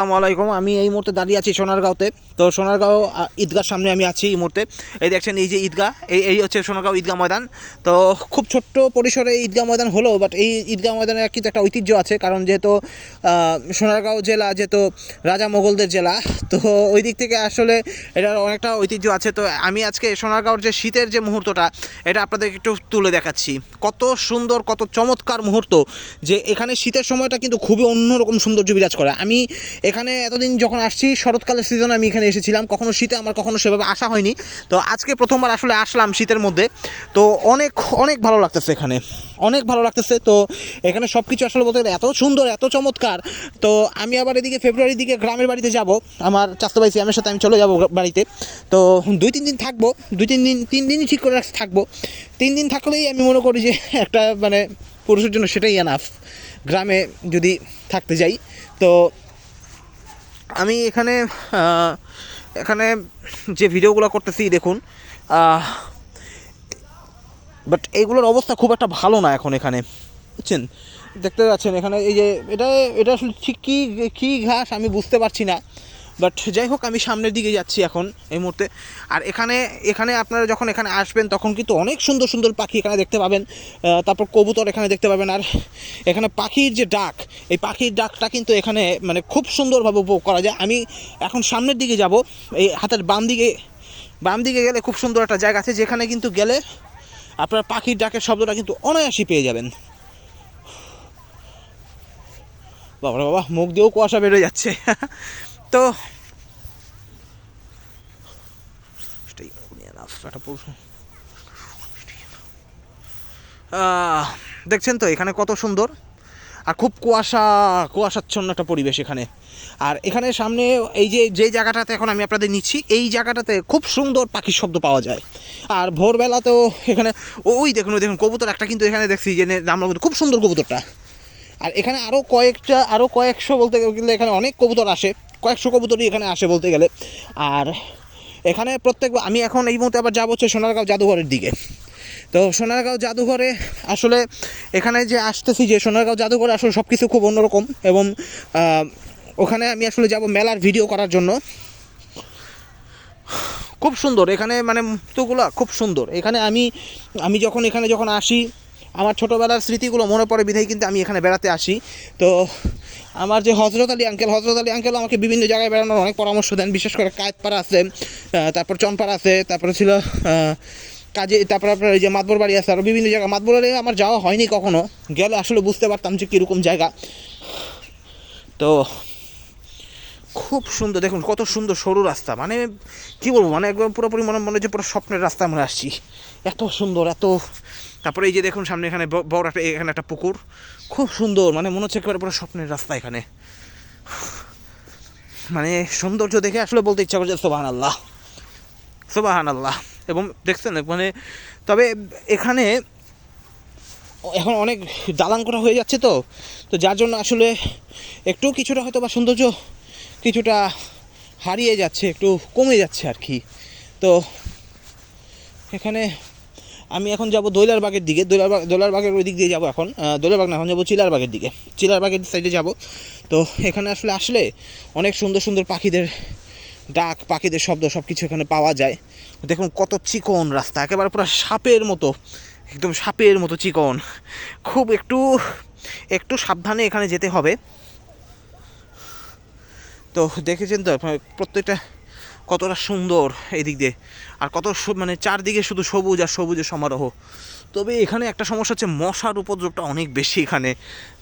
আসসালামু আলাইকুম। আমি এই মুহূর্তে দাঁড়িয়ে আছি সোনারগাঁওতে। তো সোনারগাঁও ঈদগার সামনে আমি আছি এই মুহূর্তে। এই দেখছেন এই যে ঈদগাহ, এই হচ্ছে সোনারগাঁও ঈদগাহ ময়দান। তো খুব ছোট্ট পরিসরে ঈদগাহ ময়দান হলো, বাট এই ঈদগাহ ময়দানের কিন্তু একটা ঐতিহ্য আছে, কারণ যেহেতু সোনারগাঁও জেলা যেহেতু রাজা মোগলদের জেলা, তো ওই দিক থেকে আসলে এটার অনেকটা ঐতিহ্য আছে। তো আমি আজকে সোনারগাঁওর যে শীতের যে মুহূর্তটা, এটা আপনাদের একটু তুলে দেখাচ্ছি। কত সুন্দর, কত চমৎকার মুহূর্ত, যে এখানে শীতের সময়টা কিন্তু খুবই অন্যরকম সৌন্দর্য বিরাজ করে। আমি এখানে এতদিন যখন আসছি, শরৎকালের সিজনে আমি এখানে এসেছিলাম, কখনো শীতে আমার কখনো সেভাবে আসা হয়নি। তো আজকে প্রথমবার আসলে আসলাম শীতের মধ্যে। তো অনেক অনেক ভালো লাগতেছে, এখানে অনেক ভালো লাগতেছে। তো এখানে সব কিছু আসলে বলতে গেলে এত সুন্দর, এত চমৎকার। তো আমি আবার এদিকে ফেব্রুয়ারির দিকে গ্রামের বাড়িতে যাব, আমার চাচা ভাই সিয়ামের সাথে আমি চলে যাব বাড়িতে। তো 2-3 দিন থাকবো, 3 দিনই ঠিক করে থাকবো। 3 দিন থাকলেই আমি মনে করি যে একটা মানে পুরুষের জন্য সেটাই এনাফ, গ্রামে যদি থাকতে যাই। তো আমি এখানে এখানে যে ভিডিওগুলো করতেছি দেখুন, বাট এইগুলোর অবস্থা খুব একটা ভালো না এখন এখানে, বুঝছেন? দেখতে পাচ্ছেন এখানে এই যে এটা এটা আসলে ঠিক কী ঘাস আমি বুঝতে পারছি না, বাট যাই হোক আমি সামনের দিকে যাচ্ছি এখন এই মুহূর্তে। আর এখানে আপনারা যখন এখানে আসবেন তখন কিন্তু অনেক সুন্দর সুন্দর পাখি এখানে দেখতে পাবেন। তারপর কবুতর এখানে দেখতে পাবেন। আর এখানে পাখির যে ডাক, এই পাখির ডাকটা কিন্তু এখানে মানে খুব সুন্দরভাবে উপভোগ করা যায়। আমি এখন সামনের দিকে যাব, এই হাতের বাম দিকে গেলে খুব সুন্দর একটা জায়গা আছে, যেখানে কিন্তু গেলে আপনার পাখির ডাকের শব্দটা কিন্তু অনায়াসই পেয়ে যাবেন। বাবা মুখ দিয়েও কুয়াশা বেরোয় যাচ্ছে। তো দেখছেন তো এখানে কত সুন্দর, আর খুব কুয়াশাচ্ছন্ন একটা পরিবেশ এখানে। আর এখানে সামনে এই যে জায়গাটাতে এখন আমি আপনাদের নিচ্ছি, এই জায়গাটাতে খুব সুন্দর পাখির শব্দ পাওয়া যায়। আর ভোরবেলাতেও এখানে ওই দেখুন কবুতর একটা কিন্তু এখানে দেখছি যে নাম খুব সুন্দর কবুতরটা। আর এখানে আরও কয়েকশো বলতে গেলে এখানে অনেক কবুতর আসে, কয়েকশো কবুতরই এখানে আসে বলতে গেলে। আর এখানে আমি এখন এই মুহূর্তে আবার যাবো হচ্ছে সোনারগাঁও জাদুঘরের দিকে। তো সোনারগাঁও জাদুঘরে আসলে এখানে যে আসতেছি, যে সোনারগাঁও জাদুঘরে আসলে সব কিছু খুব অন্যরকম, এবং ওখানে আমি আসলে যাব মেলার ভিডিও করার জন্য। খুব সুন্দর এখানে, মানে মুহূর্তগুলো খুব সুন্দর এখানে। আমি যখন আসি, আমার ছোটোবেলার স্মৃতিগুলো মনে পড়ে বিধায় কিন্তু আমি এখানে বেড়াতে আসি। তো আমার যে হজরত আলী আঙ্কেল আমাকে বিভিন্ন জায়গায় বেড়ানোর অনেক পরামর্শ দেন, বিশেষ করে কায়েতপাড়া আছে, তারপর চনপাড়া আছে, তারপরে ছিল তারপর আপনার এই যে মাতবর বাড়ি আছে, আরও বিভিন্ন জায়গা। মাতবর বাড়ি আমার যাওয়া হয়নি কখনো, গেলে আসলে বুঝতে পারতাম যে কীরকম জায়গা। তো খুব সুন্দর, দেখুন কত সুন্দর সরু রাস্তা, মানে কী বলবো, মানে একদম পুরোপুরি মনে যে পুরো স্বপ্নের রাস্তা আমরা আসছি, এত সুন্দর এত। তারপরে এই যে দেখুন সামনে এখানে বড় এখানে একটা পুকুর, খুব সুন্দর, মানে মনে হচ্ছে একেবারে পুরো স্বপ্নের রাস্তা এখানে। মানে সৌন্দর্য দেখে আসলে বলতে ইচ্ছা করছে সুবহানাল্লাহ, সুবহানাল্লাহ। এবং দেখছেন মানে, তবে এখানে এখন অনেক দালান করা হয়ে যাচ্ছে, তো যার জন্য আসলে একটু কিছুটা হয়তো বা সৌন্দর্য কিছুটা হারিয়ে যাচ্ছে, একটু কমে যাচ্ছে আর কি। তো এখানে আমি এখন যাব দৈলারবাগের দিকে, দৈলারবাগের ওই দিক দিয়ে যাবো এখন। দৈলারবাগ না, এখন যাবো চিলারবাগের দিকে, চিলারবাগের সাইডে যাব। তো এখানে আসলে অনেক সুন্দর সুন্দর পাখিদের ডাক, পাখিদের শব্দ সব কিছু এখানে পাওয়া যায়। দেখুন কত চিকন রাস্তা, একেবারে পুরো সাপের মতো, একদম সাপের মতো চিকন। খুব একটু সাবধানে এখানে যেতে হবে। তো দেখেছেন তো প্রত্যেকটা কতটা সুন্দর এই দিক দিয়ে, আর কত মানে চারদিকে শুধু সবুজ আর সবুজের সমারোহ। তবে এখানে একটা সমস্যা হচ্ছে, মশার উপদ্রবটা অনেক বেশি এখানে।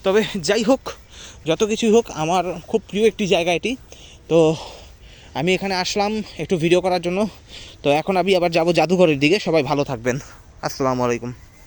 তবে যাই হোক, যত কিছুই হোক, আমার খুব প্রিয় একটি জায়গা এটি। তো আমি এখানে আসলাম একটু ভিডিও করার জন্য। তো এখন আমি আবার যাব জাদুঘরের দিকে। সবাই ভালো থাকবেন, আসসালামু আলাইকুম।